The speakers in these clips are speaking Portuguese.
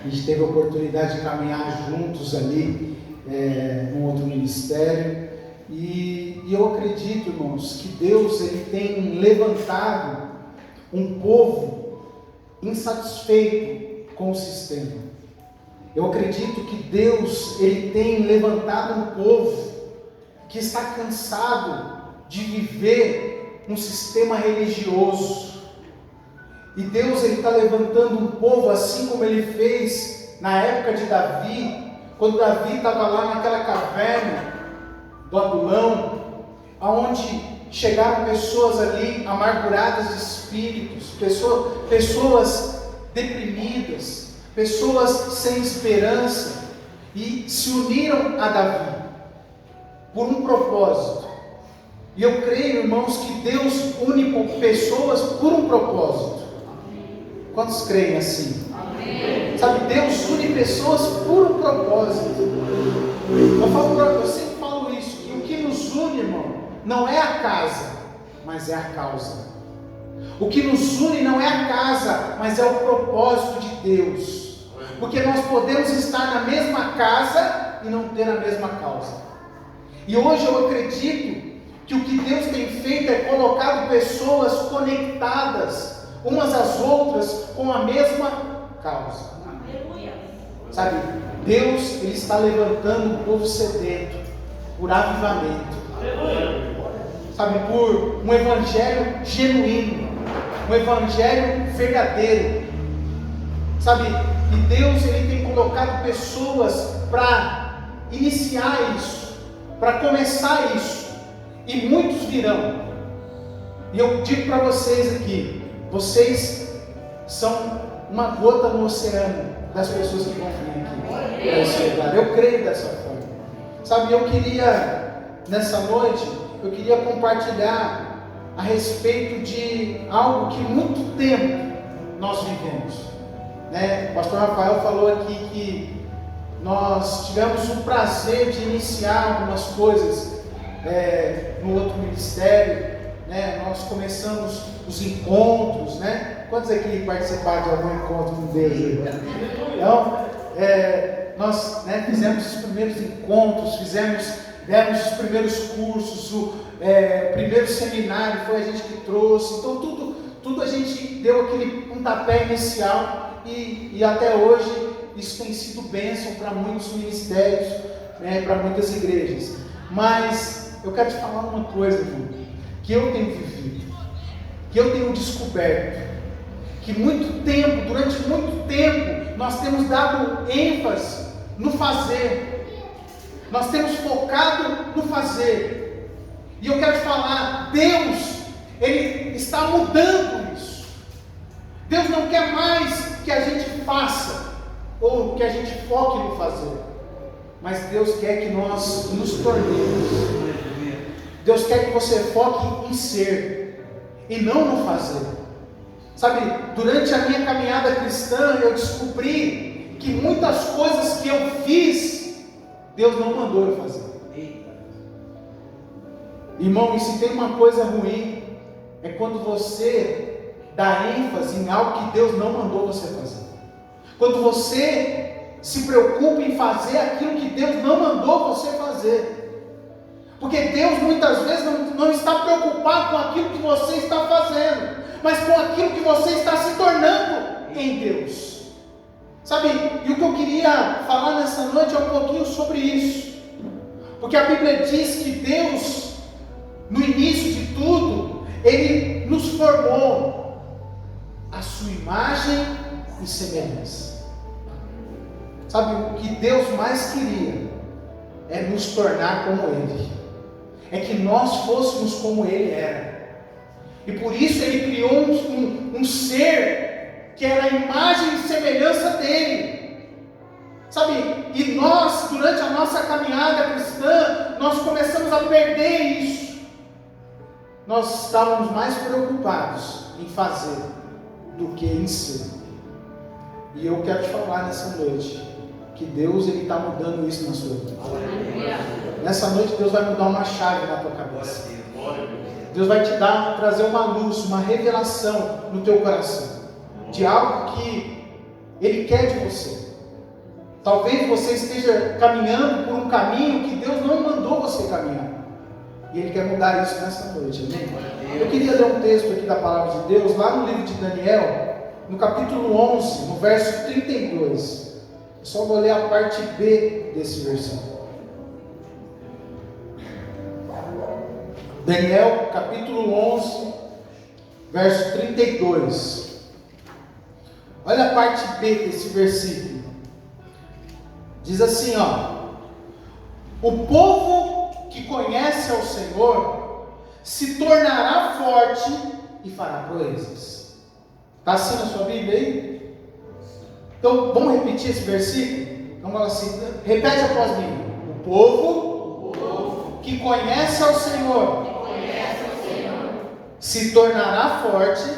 gente teve a oportunidade de caminhar juntos ali, num outro ministério. E eu acredito, irmãos, que Deus ele tem levantado um povo insatisfeito com o sistema. Eu acredito que Deus ele tem levantado um povo que está cansado de viver um sistema religioso. E Deus ele está levantando um povo assim como ele fez na época de Davi, quando Davi estava lá naquela caverna do Adulão, aonde chegaram pessoas ali amarguradas de espíritos, pessoas deprimidas, pessoas sem esperança, e se uniram a Davi por um propósito. E eu creio, irmãos, que Deus une pessoas por um propósito. Quantos creem assim? Amém. Sabe, Deus une pessoas por um propósito. Eu sempre falo isso, que o que nos une, irmão, não é a casa, mas é a causa. O que nos une não é a casa, mas é o propósito de Deus. Porque nós podemos estar na mesma casa e não ter a mesma causa. E hoje eu acredito que o que Deus tem feito é colocado pessoas conectadas umas às outras com a mesma causa. Sabe, Deus ele está levantando um povo sedento por avivamento. Sabe, por um evangelho genuíno, um evangelho verdadeiro. Sabe, e Deus ele tem colocado pessoas para iniciar isso, para começar isso. E muitos virão. E eu digo para vocês aqui, vocês são uma gota no oceano das pessoas que vão vir aqui para esse lugar. Eu creio dessa forma. Sabe, eu queria, nessa noite, eu queria compartilhar a respeito de algo que muito tempo nós vivemos. O pastor Rafael falou aqui que nós tivemos o prazer de iniciar algumas coisas no outro ministério, nós começamos os encontros, Quantos aqui participaram de algum encontro com Deus? Então, nós fizemos os primeiros encontros, demos os primeiros cursos, o primeiro seminário foi a gente que trouxe, então tudo a gente deu aquele pontapé inicial e até hoje isso tem sido bênção para muitos ministérios, para muitas igrejas. Mas eu quero te falar uma coisa, irmão, que eu tenho vivido, que eu tenho descoberto, que durante muito tempo, nós temos dado ênfase no fazer, nós temos focado no fazer, e eu quero te falar, Deus, Ele está mudando isso. Deus não quer mais que a gente faça, ou que a gente foque no fazer, mas Deus quer que nós nos tornemos. Deus quer que você foque em ser, e não no fazer. Sabe, durante a minha caminhada cristã, eu descobri que muitas coisas que eu fiz, Deus não mandou eu fazer. Irmão, e se tem uma coisa ruim, é quando você dá ênfase em algo que Deus não mandou você fazer. Quando você se preocupa em fazer aquilo que Deus não mandou você fazer. Porque Deus muitas vezes não está preocupado com aquilo que você está fazendo, mas com aquilo que você está se tornando em Deus. Sabe, e o que eu queria falar nessa noite é um pouquinho sobre isso. Porque a Bíblia diz que Deus, no início de tudo, Ele nos formou a sua imagem e semelhança. Sabe, o que Deus mais queria é nos tornar como Ele. É que nós fôssemos como Ele era. E por isso Ele criou um ser que era a imagem e semelhança dEle. Sabe, e nós, durante a nossa caminhada cristã, nós começamos a perder isso. Nós estávamos mais preocupados em fazer do que em ser. E eu quero te falar nessa noite que Deus está mudando isso na sua vida. Nessa noite Deus vai mudar uma chave na tua cabeça. Deus vai te trazer uma luz, uma revelação no teu coração de algo que Ele quer de você. Talvez você esteja caminhando por um caminho que Deus não mandou você caminhar. E Ele quer mudar isso nessa noite, amém? Eu queria ler um texto aqui da palavra de Deus, lá no livro de Daniel, no capítulo 11, no verso 32. Eu só vou ler a parte B desse versículo. Daniel, capítulo 11, verso 32. Olha a parte B desse versículo. Diz assim, ó: o povo que conhece ao Senhor se tornará forte e fará proezas. Está assim na sua Bíblia aí? Então, vamos repetir esse versículo? Então, fala assim, repete após mim. O povo que conhece ao Senhor se tornará forte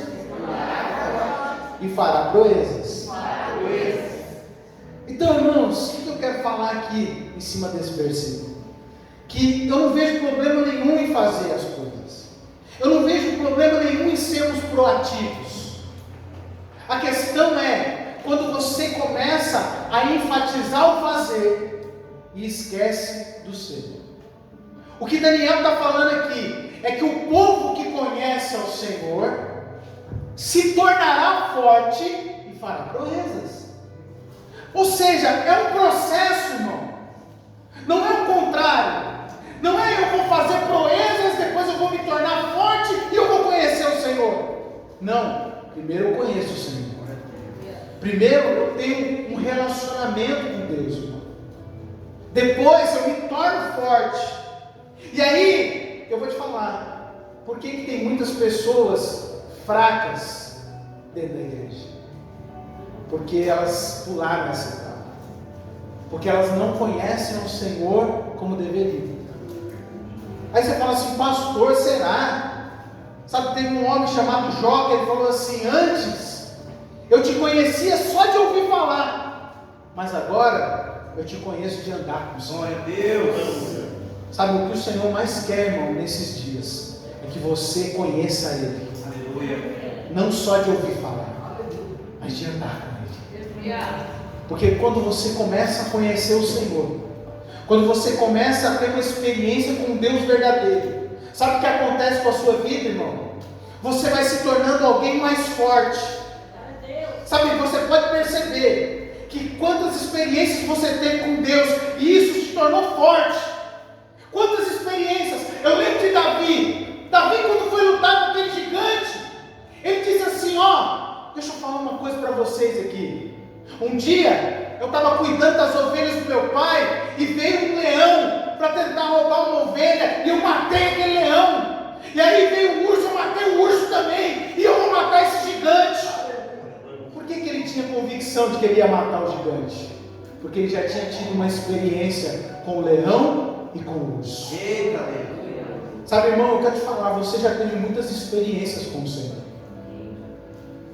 e fará proezas. Então, irmãos, o que eu quero falar aqui em cima desse versículo? Que eu não vejo problema nenhum em fazer as coisas. Eu não vejo problema nenhum em sermos proativos. A questão é quando você começa a enfatizar o fazer e esquece do ser. O que Daniel está falando aqui é que o povo que conhece ao Senhor se tornará forte e fará proezas. Ou seja, é um processo, irmão. Não é o contrário. Não é eu vou fazer proezas, depois eu vou me tornar forte e eu vou conhecer o Senhor. Não. Primeiro eu conheço o Senhor. Primeiro eu tenho um relacionamento com Deus, irmão. Depois eu me torno forte. E aí, eu vou te falar, por que tem muitas pessoas fracas dentro da igreja? Porque elas pularam essa etapa. Porque elas não conhecem o Senhor como deveriam. Aí você fala assim, pastor, será? Sabe, teve um homem chamado Jó, que ele falou assim, antes eu te conhecia só de ouvir falar, mas agora eu te conheço de andar com o Senhor. Glória a Deus. Sabe, o que o Senhor mais quer, irmão, nesses dias, é que você conheça Ele. Aleluia. Não só de ouvir falar, mas de andar com Ele. Porque quando você começa a conhecer o Senhor, quando você começa a ter uma experiência com um Deus verdadeiro, sabe o que acontece com a sua vida, irmão? Você vai se tornando alguém mais forte. Sabe, você pode perceber que quantas experiências você teve com Deus, e isso te tornou forte. Quantas experiências? Eu lembro de Davi. Davi, quando foi lutar com aquele gigante, ele disse assim, ó, deixa eu falar uma coisa para vocês aqui. Um dia, eu estava cuidando das ovelhas do meu pai, e veio um leão para tentar roubar uma ovelha, e eu matei aquele leão. E aí veio um urso, eu matei o urso também, e eu vou matar esse gigante. Por que ele tinha convicção de que ele ia matar o gigante? Porque ele já tinha tido uma experiência com o leão e com o urso. Sabe, irmão, eu quero te falar, você já teve muitas experiências com o Senhor.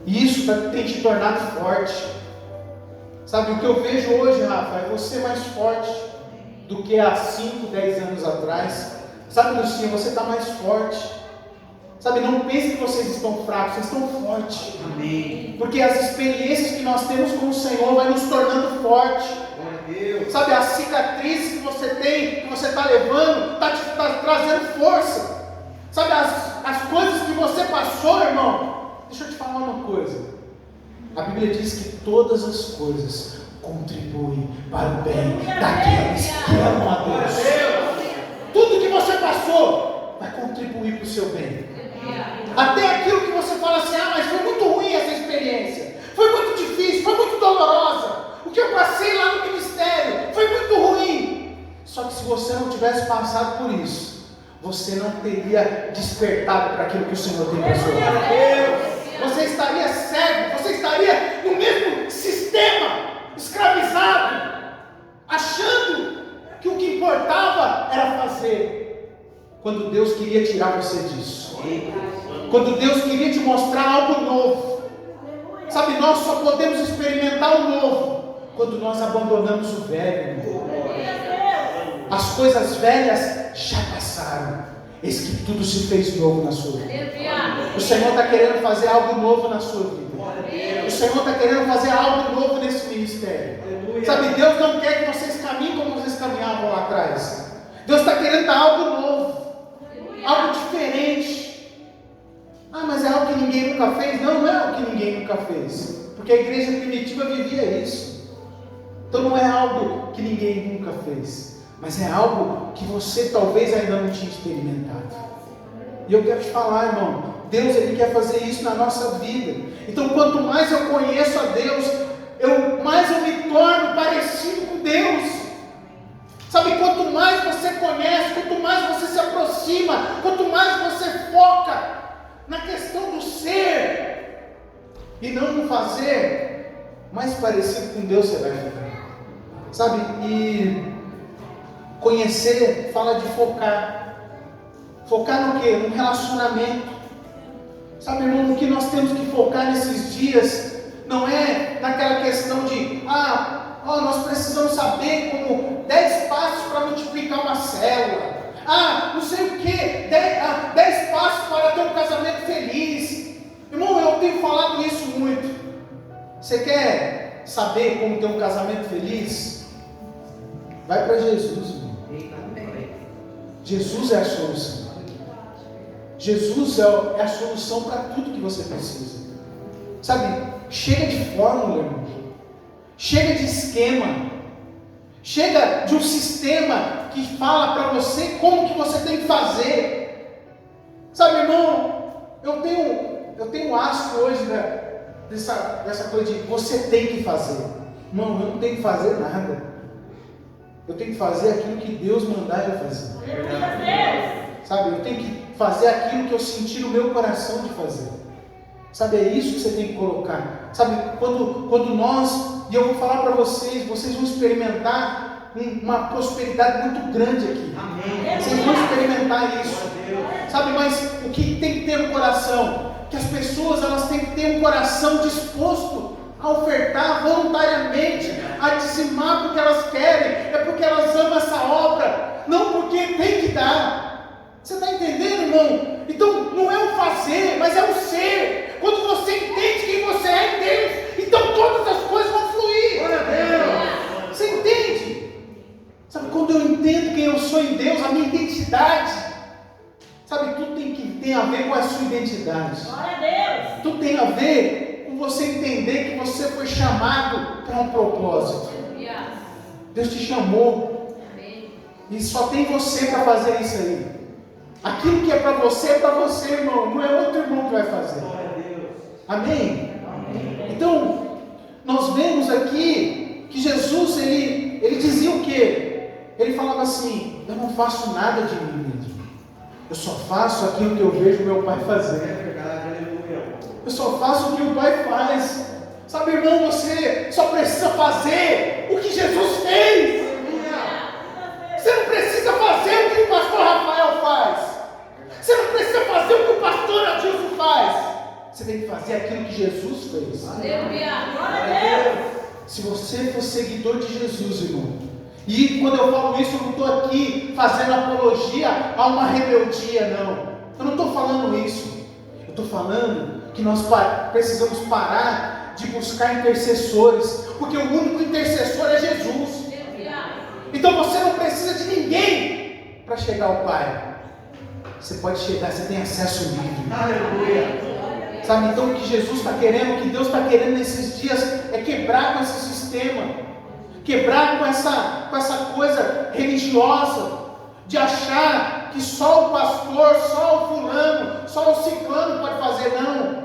E isso tem te tornado forte. Sabe, o que eu vejo hoje, Rafa, é você mais forte do que há 5, 10 anos atrás. Sabe, Lucinha, você está mais forte. Sabe, não pense que vocês estão fracos, vocês estão fortes. Amém. Porque as experiências que nós temos com o Senhor vai nos tornando fortes. Sabe, as cicatrizes que você tem, que você está levando, está te trazendo força. Sabe, as coisas que você passou, irmão. Deixa eu te falar uma coisa. A Bíblia diz que todas as coisas contribuem para o bem daqueles que amam a Deus. Tudo que você passou vai contribuir para o seu bem. Até aquilo que você fala assim, mas foi muito ruim essa experiência, foi muito difícil, foi muito dolorosa, o que eu passei lá no ministério foi muito ruim. Só que se você não tivesse passado por isso, você não teria despertado para aquilo que o Senhor tem para a sua vida. Você estaria cego, você estaria no mesmo sistema, escravizado, achando que o que importava era fazer, quando Deus queria tirar você disso. Quando Deus queria te mostrar algo novo. Sabe, nós só podemos experimentar o novo quando nós abandonamos o velho. As coisas velhas já passaram, eis que tudo se fez novo na sua vida. O Senhor está querendo fazer algo novo na sua vida. O Senhor está querendo fazer algo novo nesse ministério. Sabe, Deus não quer que vocês caminhem como vocês caminhavam lá atrás. Deus está querendo dar algo novo, algo diferente. Ah, mas é algo que ninguém nunca fez? Não, não é algo que ninguém nunca fez, porque a igreja primitiva vivia isso. Então não é algo que ninguém nunca fez, mas é algo que você talvez ainda não tinha experimentado. E eu quero te falar, irmão, Deus ele quer fazer isso na nossa vida. Então quanto mais eu conheço a Deus, mais eu me torno parecido com Deus. Sabe, quanto mais você conhece, quanto mais você se aproxima, quanto mais você foca na questão do ser e não no fazer, mais parecido com Deus você vai ficar. Sabe, e conhecer fala de focar. Focar no quê? No relacionamento. Sabe, irmão, no que nós temos que focar nesses dias não é naquela questão de nós precisamos saber como 10 passos para multiplicar uma célula. Não sei o que, 10 passos para ter um casamento feliz. Irmão, eu tenho falado isso muito. Você quer saber como ter um casamento feliz? Vai para Jesus, irmão. Jesus é a solução. Jesus é a solução para tudo que você precisa. Sabe, chega de fórmula, irmão. Chega de esquema. Chega de um sistema que fala para você como que você tem que fazer. Sabe, irmão, eu tenho asco hoje dessa coisa de você tem que fazer. Irmão, eu não tenho que fazer nada. Eu tenho que fazer aquilo que Deus mandar eu fazer. Sabe, eu tenho que fazer aquilo que eu senti no meu coração de fazer. Sabe, é isso que você tem que colocar. Sabe, quando nós, e eu vou falar para vocês vão experimentar uma prosperidade muito grande aqui. Amém. Vocês vão experimentar isso. Sabe, mas o que tem que ter no coração? Que as pessoas elas têm que ter um coração disposto a ofertar voluntariamente, a dizimar porque elas querem, é porque elas amam essa obra, não porque tem que dar. Você está entendendo, irmão? Então não é o fazer, mas é o ser. Quando você entende quem você é em Deus, então todas as coisas vão fluir. Glória a Deus. Você entende? Sabe, quando eu entendo quem eu sou em Deus, a minha identidade, sabe, tudo tem a ver com a sua identidade. Glória a Deus. Tudo tem a ver com você entender que você foi chamado para um propósito. Deus te chamou. E só tem você para fazer isso aí. Aquilo que é para você, irmão. Não é outro irmão que vai fazer. Amém? Amém? Então, nós vemos aqui que Jesus, ele dizia o quê? Ele falava assim: eu não faço nada de mim mesmo. Eu só faço aquilo que eu vejo meu Pai fazer. É verdade, aleluia. Eu só faço o que o Pai faz. Sabe, irmão, você só precisa fazer o que Jesus fez. Você não precisa fazer o que o pastor Rafael faz. Você não precisa fazer o que o pastor Adilson faz. Você tem que fazer aquilo que Jesus fez. Aleluia. Se você for seguidor de Jesus, irmão, e quando eu falo isso, eu não estou aqui fazendo apologia a uma rebeldia, não. Eu não estou falando isso. Eu estou falando que nós precisamos parar de buscar intercessores, porque o único intercessor é Jesus. Então você não precisa de ninguém para chegar ao Pai. Você pode chegar, você tem acesso livre. Aleluia. Sabe, então o que Jesus está querendo, o que Deus está querendo nesses dias é quebrar com esse sistema, quebrar com essa coisa religiosa, de achar que só o pastor, só o fulano, só o ciclano pode fazer. Não,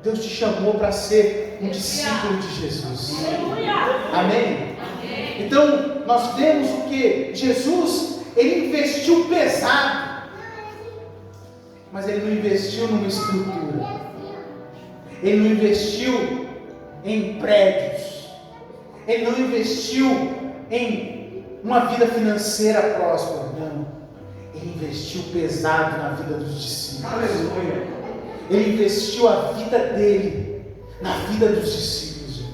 Deus te chamou para ser um discípulo de Jesus. Amém? Então nós vemos o que? Jesus, ele investiu pesado, mas ele não investiu numa estrutura. Ele não investiu em prédios. Ele não investiu em uma vida financeira próspera. Não. Ele investiu pesado na vida dos discípulos. Aleluia. Ele investiu a vida dele na vida dos discípulos.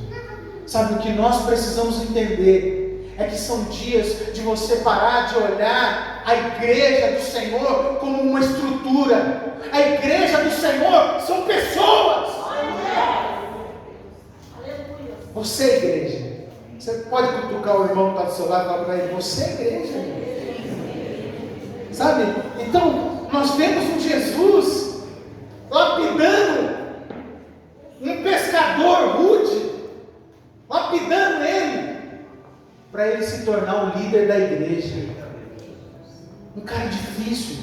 Sabe, o que nós precisamos entender é que são dias de você parar de olhar a igreja do Senhor como uma estrutura. A igreja do Senhor são pessoas. Você é igreja. Você pode cutucar o irmão que está do seu lado e falar para ele: você é igreja. Sabe? Então, nós vemos um Jesus lapidando um pescador rude, lapidando ele, para ele se tornar o líder da igreja. Um cara difícil.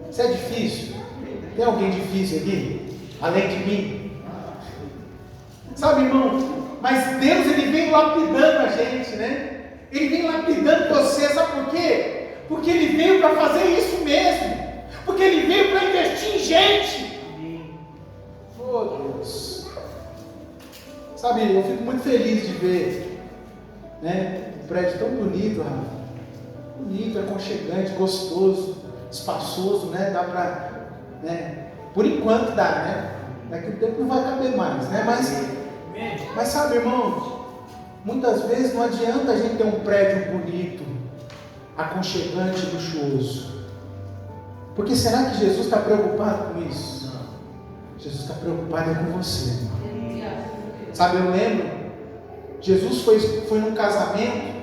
Você é difícil? Tem alguém difícil aqui? Além de mim? Sabe, irmão? Mas Deus, Ele vem lapidando a gente, né? Ele vem lapidando você, sabe por quê? Porque Ele veio para fazer isso mesmo. Porque Ele veio para investir em gente. Oh, Deus. Sabe, eu fico muito feliz de ver, né, um prédio tão bonito, Rafa. Bonito, aconchegante, gostoso, espaçoso, né? Dá para, né? Por enquanto dá, né? Daqui a um tempo não vai caber mais, né? Mas sabe, irmão, muitas vezes não adianta a gente ter um prédio bonito, aconchegante, luxuoso. Porque será que Jesus está preocupado com isso? Jesus está preocupado com você, irmão. Sabe, eu lembro, Jesus foi num casamento,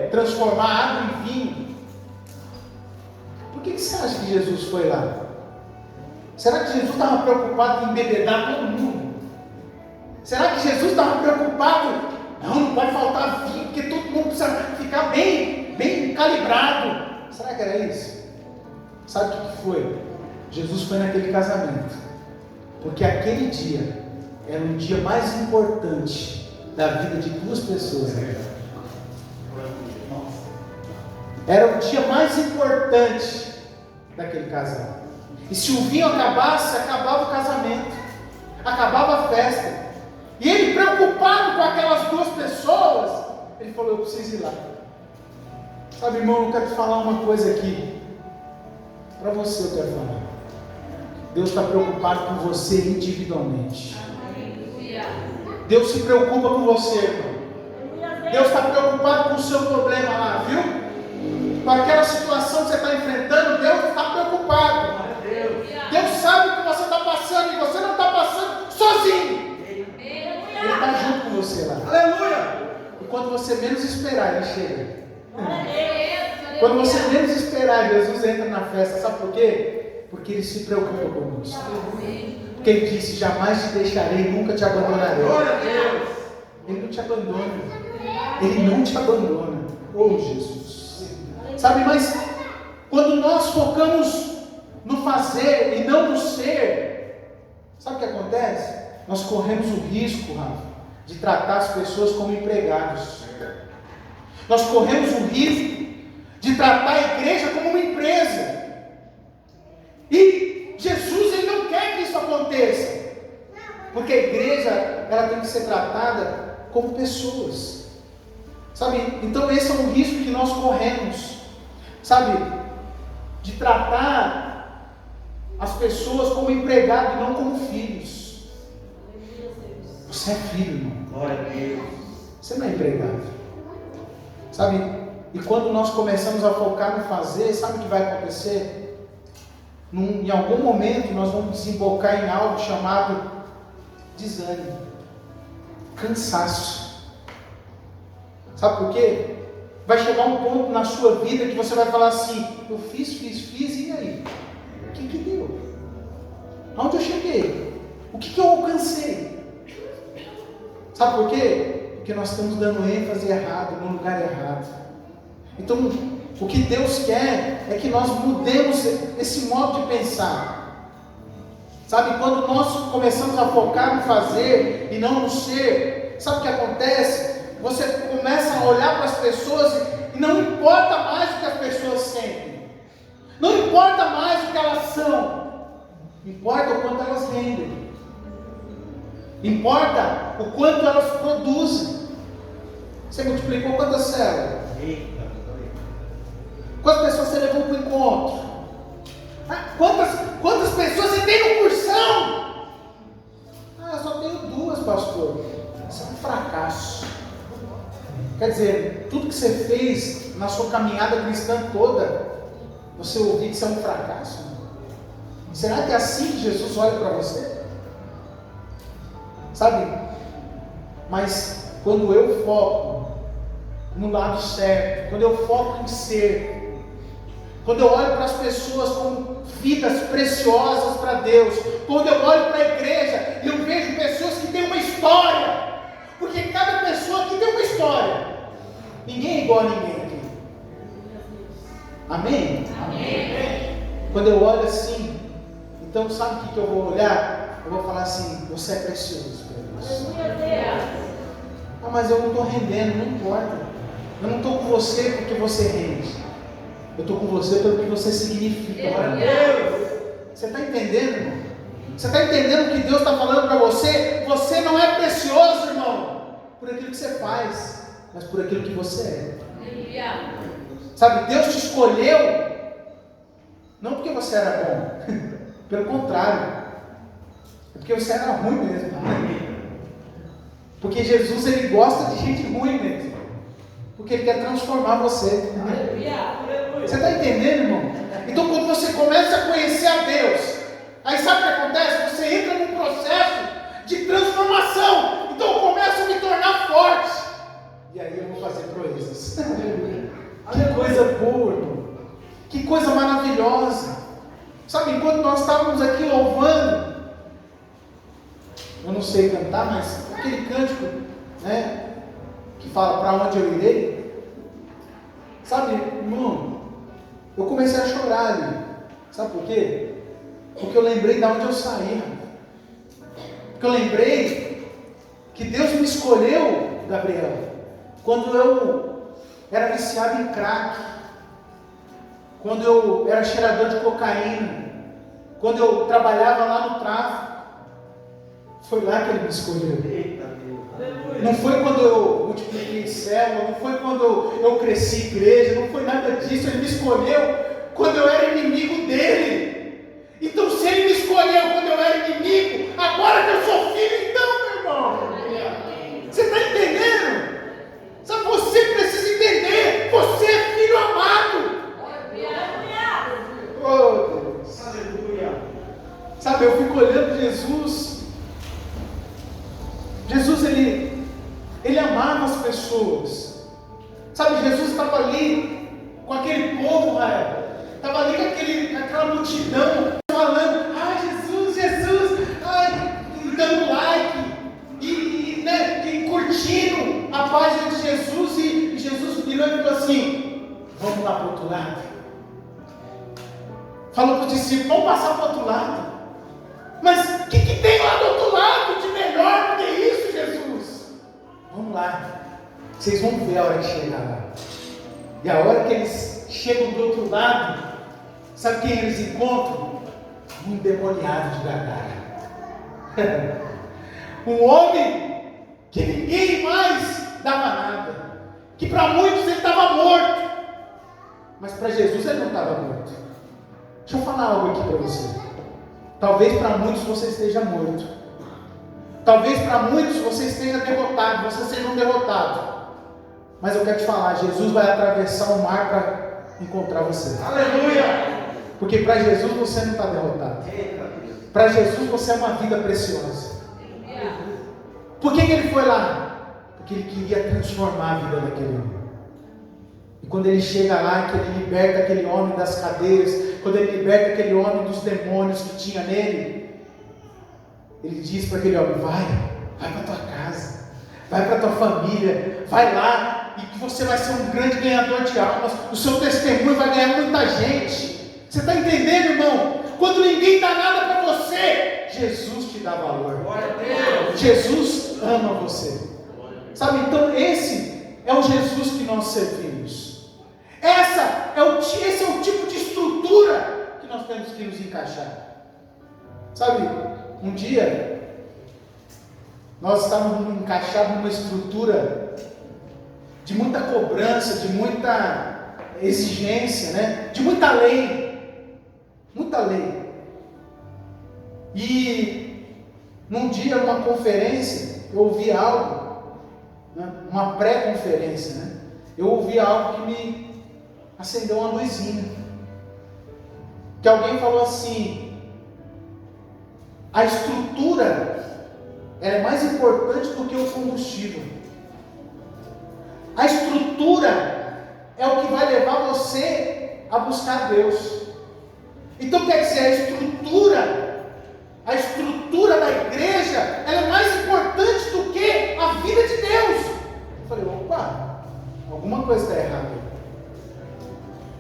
transformar água em vinho. Por que você acha que Jesus foi lá? Será que Jesus estava preocupado em embebedar todo mundo? Será que Jesus estava preocupado? Não pode faltar vinho, porque todo mundo precisa ficar bem calibrado. Será que era isso? Sabe o que foi? Jesus foi naquele casamento, porque aquele dia era o dia mais importante da vida de duas pessoas. Era o dia mais importante daquele casal. E se o vinho acabasse, acabava o casamento, acabava a festa. E ele, preocupado com aquelas duas pessoas, ele falou: eu preciso ir lá. Sabe, irmão, eu quero te falar uma coisa aqui. Para você eu quero falar. Deus está preocupado com você individualmente. Deus se preocupa com você, irmão. Deus está preocupado com o seu problema lá, viu? Com aquela situação que você está enfrentando, Deus está preocupado. Deus sabe o que você está passando e você não está passando sozinho. Ele está junto com você lá. Aleluia! E quando você menos esperar, Ele chega. Quando você menos esperar, Jesus entra na festa. Sabe por quê? Porque Ele se preocupa conosco. Porque Ele disse: jamais te deixarei, nunca te abandonarei. Ele não te abandona. Ele não te abandona. Oh, Jesus. Sabe, mas quando nós focamos no fazer e não no ser, sabe o que acontece? Nós corremos o risco, Rafa, de tratar as pessoas como empregados. Nós corremos o risco de tratar a igreja como uma empresa. E Jesus, Ele não quer que isso aconteça. Porque a igreja, ela tem que ser tratada como pessoas. Sabe? Então esse é um risco que nós corremos. Sabe? De tratar as pessoas como empregados e não como filhos. Você é filho, irmão. Glória a Deus. Você não é empregado. Sabe? E quando nós começamos a focar no fazer, sabe o que vai acontecer? Em algum momento nós vamos desembocar em algo chamado desânimo, cansaço. Sabe por quê? Vai chegar um ponto na sua vida que você vai falar assim: eu fiz, e aí? O que deu? Aonde eu cheguei? O que eu alcancei? Sabe por quê? Porque nós estamos dando ênfase errado, no lugar errado. Então, o que Deus quer é que nós mudemos esse modo de pensar. Sabe, quando nós começamos a focar no fazer e não no ser, sabe o que acontece? Você começa a olhar para as pessoas e não importa mais o que as pessoas sentem. Não importa mais o que elas são. Importa o quanto elas rendem. Importa o quanto elas produzem. Você multiplicou quantas células? Quantas pessoas você levou para o encontro? Quantas pessoas você tem no cursão? Eu só tenho 2, pastor. Isso é um fracasso. Quer dizer, tudo que você fez na sua caminhada cristã toda, você ouviu que isso é um fracasso? Será que é assim que Jesus olha para você? sabe? Mas quando eu foco no lado certo, quando eu foco em ser, quando eu olho para as pessoas como vidas preciosas para Deus, quando eu olho para a igreja e eu vejo pessoas que têm uma história, porque cada pessoa aqui tem uma história, ninguém é igual a ninguém aqui. Amém? Amém. Quando eu olho assim, então sabe o que eu vou olhar? Eu vou falar assim: você é precioso para Deus. Ah, mas eu não estou rendendo, não importa. Eu não estou com você porque você rende. Eu estou com você pelo que você significa para Deus. Você está entendendo, irmão? Você está entendendo o que Deus está falando para você? Você não é precioso, irmão, por aquilo que você faz, mas por aquilo que você é. Sabe, Deus te escolheu não porque você era bom, pelo contrário, é porque você era ruim mesmo. Porque Jesus, ele gosta de gente ruim mesmo, porque ele quer transformar você. Você está entendendo, irmão? Então, quando você começa a conhecer a Deus, aí sabe o que acontece? Você entra num processo de transformação. Então, eu começo a me tornar forte, e aí eu vou fazer proezas. Que coisa boa, irmão. Que coisa maravilhosa. Sabe, enquanto nós estávamos aqui louvando, eu não sei cantar, mas aquele cântico, né, que fala para onde eu irei. Sabe, irmão, eu comecei a chorar ali. Sabe por quê? Porque eu lembrei de onde eu saí. Porque eu lembrei que Deus me escolheu, Gabriel, quando eu era viciado em crack, quando eu era cheirador de cocaína, quando eu trabalhava lá no tráfico. Foi lá que Ele me escolheu. Não foi quando eu multipliquei célula, não foi quando eu cresci igreja, não foi nada disso. Ele me escolheu quando eu era inimigo dele. Então, se Ele me escolheu quando eu era inimigo, agora que eu sou filho, então, meu irmão, você está entendendo? Sabe, você precisa entender, você é filho amado. Oh, Deus. Sabe, eu fico olhando Jesus. Jesus, ele amava as pessoas. Sabe, Jesus estava ali com aquele povo, Rael. Estava ali com aquela multidão, falando: ah, Jesus, Jesus, ai, dando like, e curtindo a página de Jesus. E Jesus virou e falou assim: vamos lá para o outro lado. Falou para os discípulos: vamos passar para o outro lado. Mas o que tem lá do outro lado de melhor do que isso, Jesus? Vamos lá, vocês vão ver a hora que chegar lá. E a hora que eles chegam do outro lado, sabe quem eles encontram? Um endemoniado de Gadara. Um homem que ninguém mais dava nada, que para muitos ele estava morto, mas para Jesus ele não estava morto. Deixa eu falar algo aqui para você. Talvez para muitos você esteja morto. Talvez para muitos você esteja derrotado, você seja um derrotado. Mas eu quero te falar, Jesus vai atravessar o mar para encontrar você. Aleluia! Porque para Jesus você não está derrotado. Para Jesus você é uma vida preciosa. Por que ele foi lá? Porque ele queria transformar a vida daquele homem. E quando ele chega lá, que ele liberta aquele homem das cadeias, quando ele liberta aquele homem dos demônios que tinha nele, ele diz para aquele homem: vai para tua casa, vai para tua família, vai lá, e que você vai ser um grande ganhador de almas, o seu testemunho vai ganhar muita gente. Você está entendendo, irmão? Quando ninguém dá nada para você, Jesus te dá valor. Jesus ama você. Sabe, então esse é o Jesus que nós servimos. Esse é o tipo de estrutura que nós temos que nos encaixar. Sabe, um dia nós estávamos encaixados numa estrutura de muita cobrança, de muita exigência, né? De muita lei. Muita lei. E num dia, numa conferência, eu ouvi algo, né? Uma pré-conferência, né? Eu ouvi algo que me acendeu uma luzinha. Que alguém falou assim: a estrutura ela é mais importante do que o combustível. A estrutura é o que vai levar você a buscar Deus. Então quer dizer, a estrutura da igreja, ela é mais importante do que a vida de Deus. Eu falei, opa, alguma coisa está errada.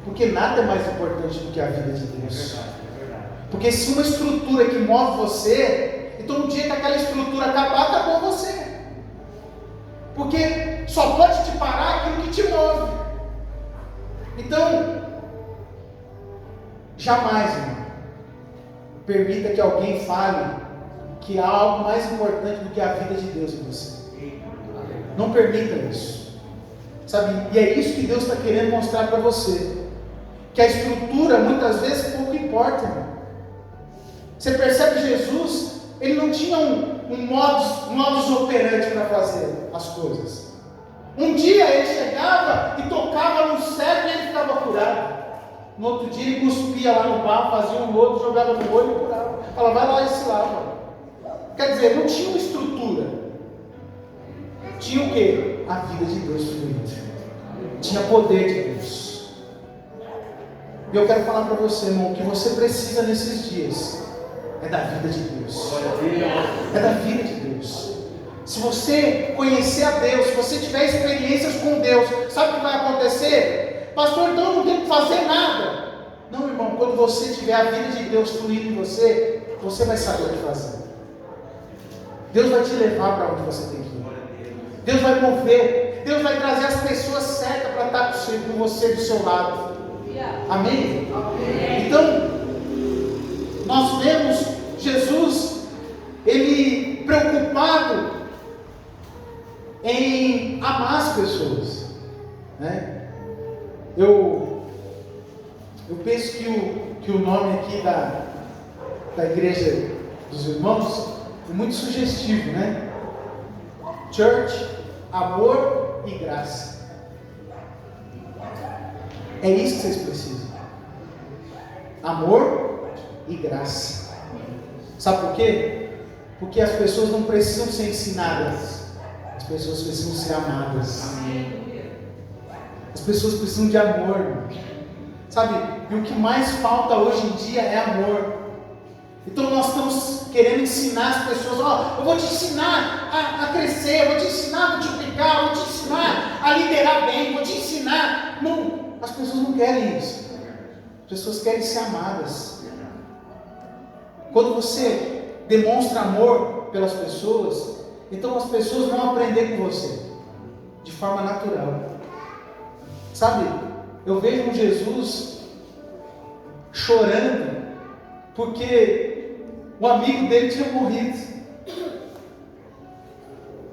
Porque nada é mais importante do que a vida de Deus. Porque se uma estrutura que move você, então no dia que aquela estrutura acabar, acabou você. Porque só pode te parar aquilo que te move. Então, jamais, irmão, permita que alguém fale que há algo mais importante do que a vida de Deus em você. Não permita isso. Sabe? E é isso que Deus está querendo mostrar para você. Que a estrutura, muitas vezes, pouco importa, irmão. Você percebe que Jesus, ele não tinha um modus operandi para fazer as coisas. Um dia ele chegava e tocava no cego e ele ficava curado. No outro dia ele cuspia lá no barro, fazia um lodo, jogava no olho e curava. Falava, vai lá e se lava. Quer dizer, não tinha uma estrutura. Tinha o quê? A vida de Deus fluindo. Tinha poder de Deus. E eu quero falar para você, irmão, o que você precisa nesses dias é da vida de Deus. É da vida de Deus. Se você conhecer a Deus, se você tiver experiências com Deus, sabe o que vai acontecer? Pastor, então eu não tenho que fazer nada. Não, irmão, quando você tiver a vida de Deus fluindo em você, você vai saber o que fazer. Deus vai te levar para onde você tem que ir. Deus vai mover. Deus vai trazer as pessoas certas para estar com você do seu lado. Amém? Então, nós vemos Jesus, ele preocupado em amar as pessoas, né? Eu penso que o nome aqui da igreja dos irmãos é muito sugestivo, né? Church, amor e graça. É isso que vocês precisam. Amor e graça. Sabe por quê? Porque as pessoas não precisam ser ensinadas. As pessoas precisam ser amadas. As pessoas precisam de amor. Sabe? E o que mais falta hoje em dia é amor. Então nós estamos querendo ensinar as pessoas. Eu vou te ensinar a crescer. Eu vou te ensinar a multiplicar. Eu vou te ensinar a liderar bem. Eu vou te ensinar. Não, as pessoas não querem isso. As pessoas querem ser amadas. Quando você demonstra amor pelas pessoas, então as pessoas vão aprender com você de forma natural. Sabe, eu vejo um Jesus chorando porque o amigo dele tinha morrido.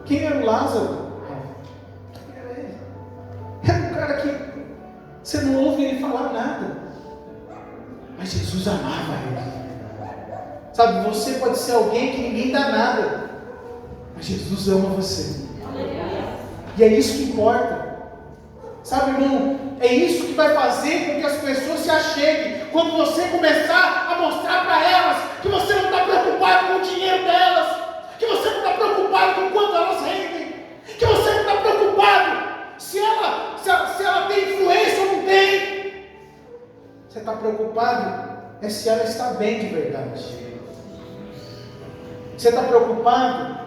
Quem era o Lázaro? Era ele. Era um cara que você não ouve ele falar nada, mas Jesus amava ele. Sabe, você pode ser alguém que ninguém dá nada, mas Jesus ama você. E é isso que importa. Sabe, irmão, é isso que vai fazer com que as pessoas se acheguem. Quando você começar a mostrar para elas que você não está preocupado com o dinheiro delas, que você não está preocupado com quanto elas rendem, que você não está preocupado se ela tem influência ou não tem. Você está preocupado é se ela está bem de verdade. Você está preocupado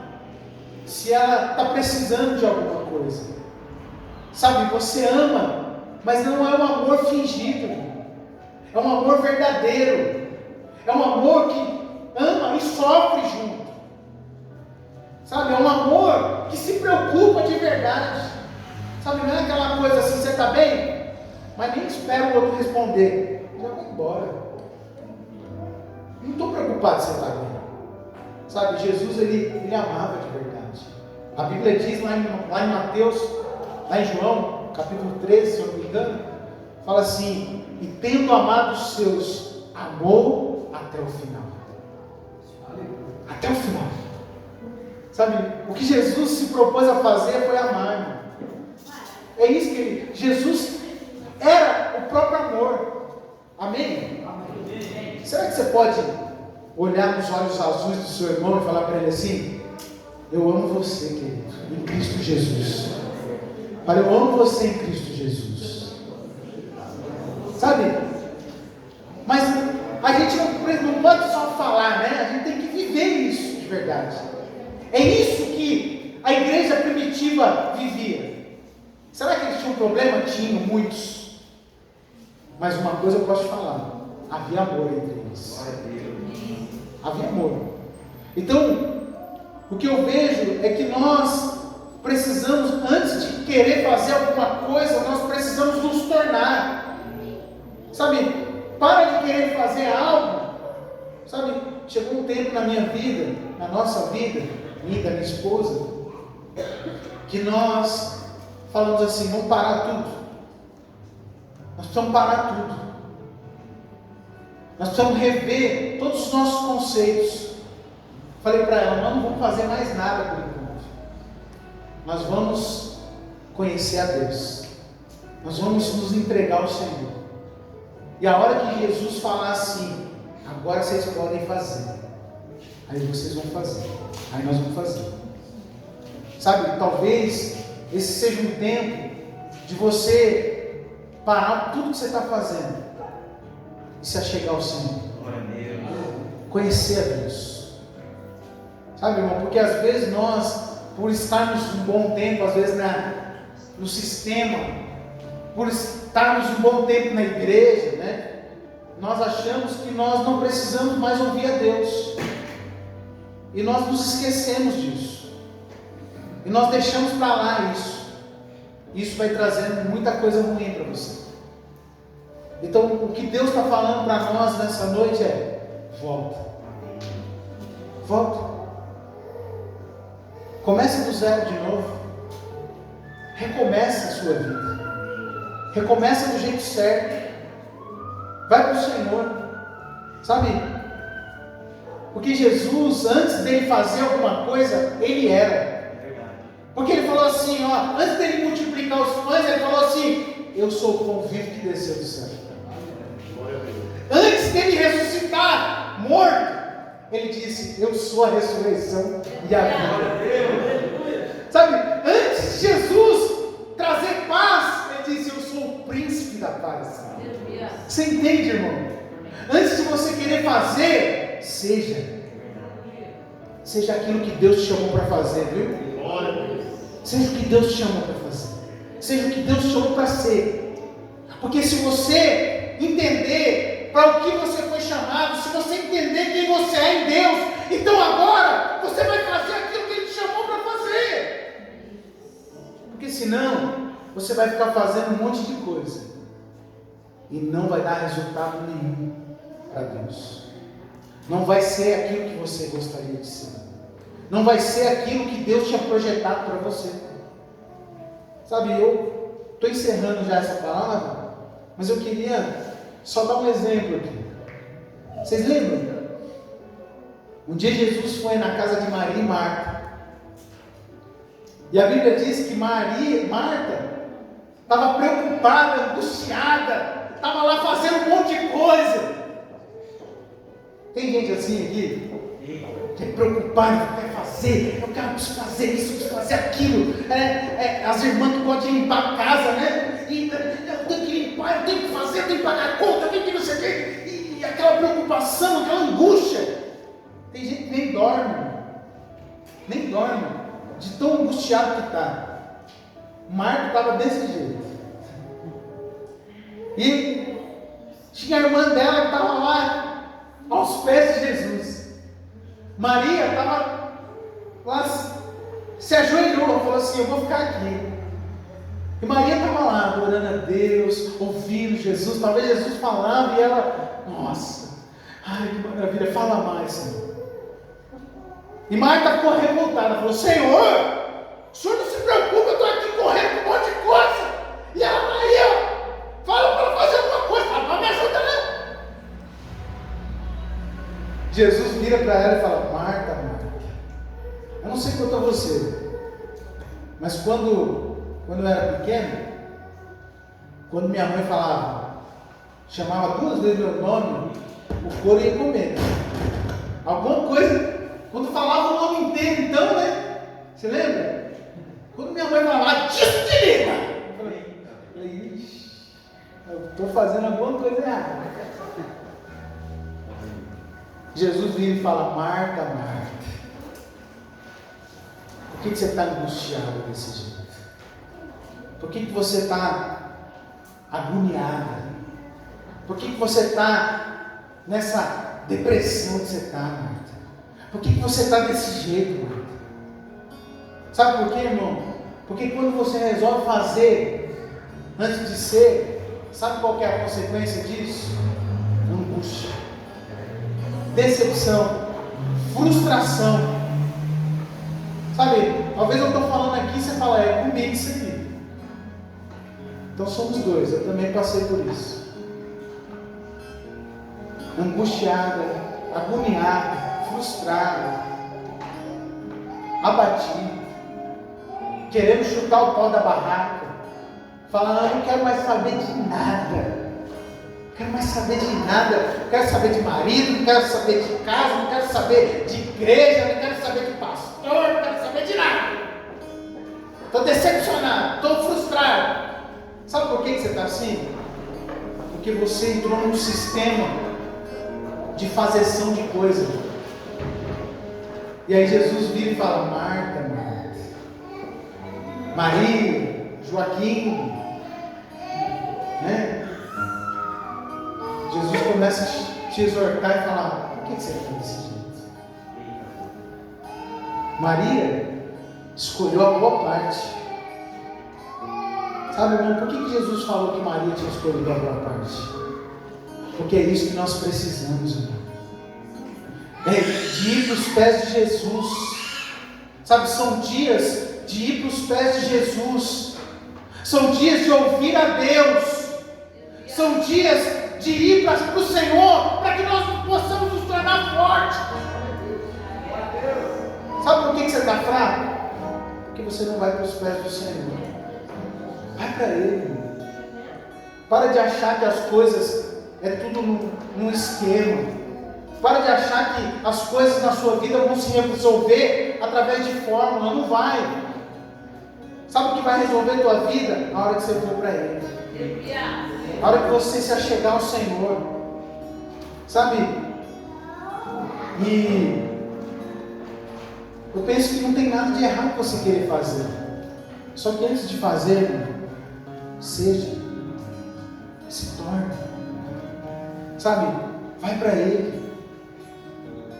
se ela está precisando de alguma coisa. Sabe, você ama, mas não é um amor fingido. É um amor verdadeiro. É um amor que ama e sofre junto. Sabe, é um amor que se preocupa de verdade. Sabe, não é aquela coisa assim, você está bem? Mas nem espera o outro responder. Já vai embora. Não estou preocupado se você está bem. Sabe, Jesus ele amava de verdade. A Bíblia diz lá em Mateus, lá em João, capítulo 13, se eu não me engano, fala assim: e tendo amado os seus, amou até o final. Até o final. Sabe, o que Jesus se propôs a fazer foi amar. É isso que Jesus era o próprio amor. Amém? Será que você pode olhar nos olhos azuis do seu irmão e falar para ele assim: Eu amo você, querido, em Cristo Jesus. Fala, eu amo você em Cristo Jesus. Sabe? Mas a gente não pode só falar, né? A gente tem que viver isso de verdade. É isso que a igreja primitiva vivia. Será que eles tinham um problema? Tinham, muitos. Mas uma coisa eu posso te falar: havia amor entre eles. Havia amor. Então, o que eu vejo é que nós precisamos, antes de querer fazer alguma coisa, nós precisamos nos tornar. Sabe, para de querer fazer algo. Sabe, chegou um tempo na minha vida, na nossa vida, minha e da minha esposa, que nós falamos assim: vamos parar tudo. Nós precisamos parar tudo. Nós precisamos rever todos os nossos conceitos. Falei para ela: nós não vamos fazer mais nada por enquanto. Nós vamos conhecer a Deus. Nós vamos nos entregar ao Senhor. E a hora que Jesus falar assim: agora vocês podem fazer, aí vocês vão fazer. Aí nós vamos fazer. Sabe, talvez esse seja um tempo de você parar tudo que você está fazendo e se achegar ao Senhor. Conhecer a Deus. Sabe, irmão, porque às vezes nós, por estarmos um bom tempo, às vezes no sistema, por estarmos um bom tempo na igreja, né? Nós achamos que nós não precisamos mais ouvir a Deus. E nós nos esquecemos disso. E nós deixamos para lá isso. Isso vai trazendo muita coisa ruim para você. Então, o que Deus está falando para nós nessa noite é: volta. Volta. Comece do zero de novo. Recomece a sua vida. Recomece do jeito certo. Vai para o Senhor. Sabe? Porque Jesus, antes dele fazer alguma coisa, ele era. Porque ele falou assim, ó, antes dele multiplicar os pães, ele falou assim: eu sou o pão vivo que desceu do céu. Antes dele ressuscitar morto, ele disse: eu sou a ressurreição e a vida. Sabe, antes de Jesus trazer paz, ele disse: eu sou o príncipe da paz. Você entende, irmão? Antes de você querer fazer, seja aquilo que Deus te chamou para fazer, viu? Seja o que Deus te chamou para fazer. Seja o que Deus te chamou para ser. Porque se você entender para o que você foi chamado, se você entender quem você é em Deus, então agora você vai fazer aquilo que Ele te chamou para fazer. Porque senão você vai ficar fazendo um monte de coisa e não vai dar resultado nenhum para Deus. Não vai ser aquilo que você gostaria de ser. Não vai ser aquilo que Deus tinha projetado para você. Sabe, eu estou encerrando já essa palavra, mas eu queria só dar um exemplo aqui. Vocês lembram? Um dia Jesus foi na casa de Maria e Marta. E a Bíblia diz que Marta estava preocupada, angustiada, estava lá fazendo um monte de coisa. Tem gente assim aqui? Que é preocupado, quer fazer, eu quero fazer isso, preciso fazer aquilo. As irmãs que gostam de limpar a casa, né? E eu tenho que limpar, eu tenho que fazer, eu tenho que pagar a conta, eu tenho que não sei o quê. E aquela preocupação, aquela angústia. Tem gente que nem dorme, de tão angustiado que está. Marta estava desse jeito. E tinha a irmã dela que estava lá, aos pés de Jesus. Maria estava lá, se ajoelhou, falou assim: eu vou ficar aqui. E Maria estava lá, adorando a Deus, ouvindo Jesus. Talvez Jesus falava e ela: nossa, ai que maravilha, fala mais, Senhor. E Marta ficou revoltada, falou: Senhor, o Senhor não se preocupa, eu estou aqui correndo com um monte de coisa. E ela está aí, ó, fala para ela fazer alguma coisa, ela me ajuda não. Jesus vira para ela e fala: Marta, eu não sei quanto a você, mas quando eu era pequeno, quando minha mãe chamava 2 vezes meu nome, o couro ia comer. Alguma coisa, quando falava o nome inteiro, então, né? Você lembra? Quando minha mãe falava, desliga! Eu falei, ixi, eu estou fazendo alguma coisa errada. Jesus vira e fala, Marta, Marta, por que você está angustiada desse jeito? Por que você está agoniada? Por que você está nessa depressão que você está, Marta? Por que você está desse jeito, Marta? Sabe por quê, irmão? Porque quando você resolve fazer antes de ser, sabe qual que é a consequência disso? Angústia, decepção, frustração. Sabe, talvez eu estou falando aqui e você fala, é comigo isso aqui. Então somos dois, eu também passei por isso. Angustiada, agoniada, frustrada, abatido, querendo chutar o pau da barraca, falando, eu não quero mais saber de nada, não quero mais saber de nada, não quero saber de marido, não quero saber de casa, não quero saber de igreja, não quero saber de pastor, não quero saber de nada. Estou decepcionado, estou frustrado. Sabe por que você está assim? Porque você entrou num sistema de fazeção de coisa. E aí Jesus vira e fala, Marta, Marta, Maria, Joaquim, né? Jesus começa a te exortar e falar, por que você está desse jeito? Maria escolheu a boa parte. Sabe, irmão, por que Jesus falou que Maria tinha escolhido a boa parte? Porque é isso que nós precisamos, irmão. É de ir para os pés de Jesus. Sabe, são dias de ir para os pés de Jesus. São dias de ouvir a Deus. São dias de ir para o Senhor, para que nós possamos nos tornar fortes. Sabe por que você está fraco? Porque você não vai para os pés do Senhor. Vai para Ele. Para de achar que as coisas é tudo num esquema. Para de achar que as coisas na sua vida vão se resolver através de fórmula. Não vai. Sabe o que vai resolver a tua vida? Na hora que você for para Ele. Na hora que você se achegar ao Senhor. Sabe? E eu penso que não tem nada de errado que você querer fazer. Só que antes de fazer, irmão, seja, se torne, sabe, vai para Ele,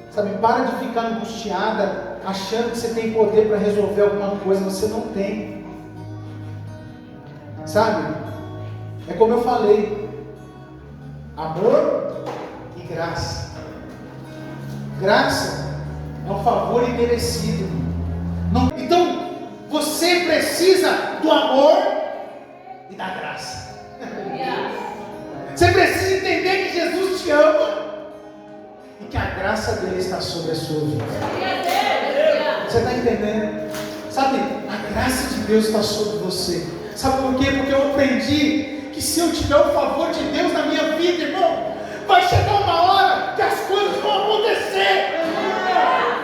sabe, para de ficar angustiada, achando que você tem poder para resolver alguma coisa, você não tem, sabe, é como eu falei, amor e graça. Graça é um favor imerecido. Não, então, você precisa do amor e da graça. Você precisa entender que Jesus te ama e que a graça dele está sobre a sua vida. Você está entendendo? Sabe, a graça de Deus está sobre você. Sabe por quê? Porque eu aprendi que se eu tiver o favor de Deus na minha vida, irmão, vai chegar uma hora que as coisas vão acontecer.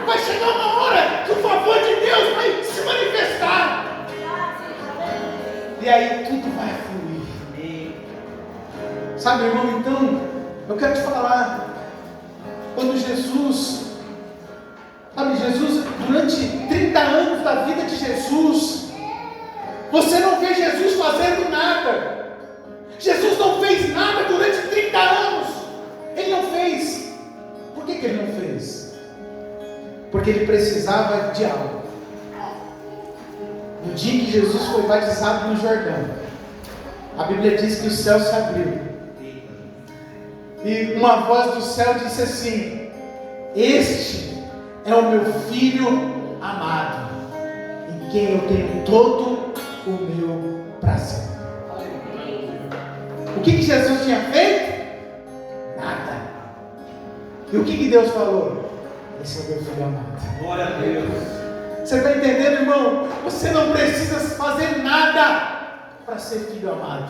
Vai chegar uma hora que o favor de Deus vai se manifestar. E aí tudo vai fluir. Sabe, irmão, então, eu quero te falar, quando Jesus, sabe, Jesus, durante 30 anos da vida de Jesus, você não vê Jesus fazendo nada. Jesus não fez nada durante 30 anos. Ele não fez. Por que ele não fez? Porque ele precisava de algo. No dia que Jesus foi batizado no Jordão, a Bíblia diz que o céu se abriu. E uma voz do céu disse assim: este é o meu filho amado, em quem eu tenho todo o meu prazer. O que Jesus tinha feito? Nada. E o que Deus falou? Esse é o meu filho amado. Glória a Deus. Você está entendendo, irmão? Você não precisa fazer nada para ser filho amado.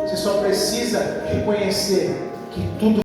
Você só precisa reconhecer que tudo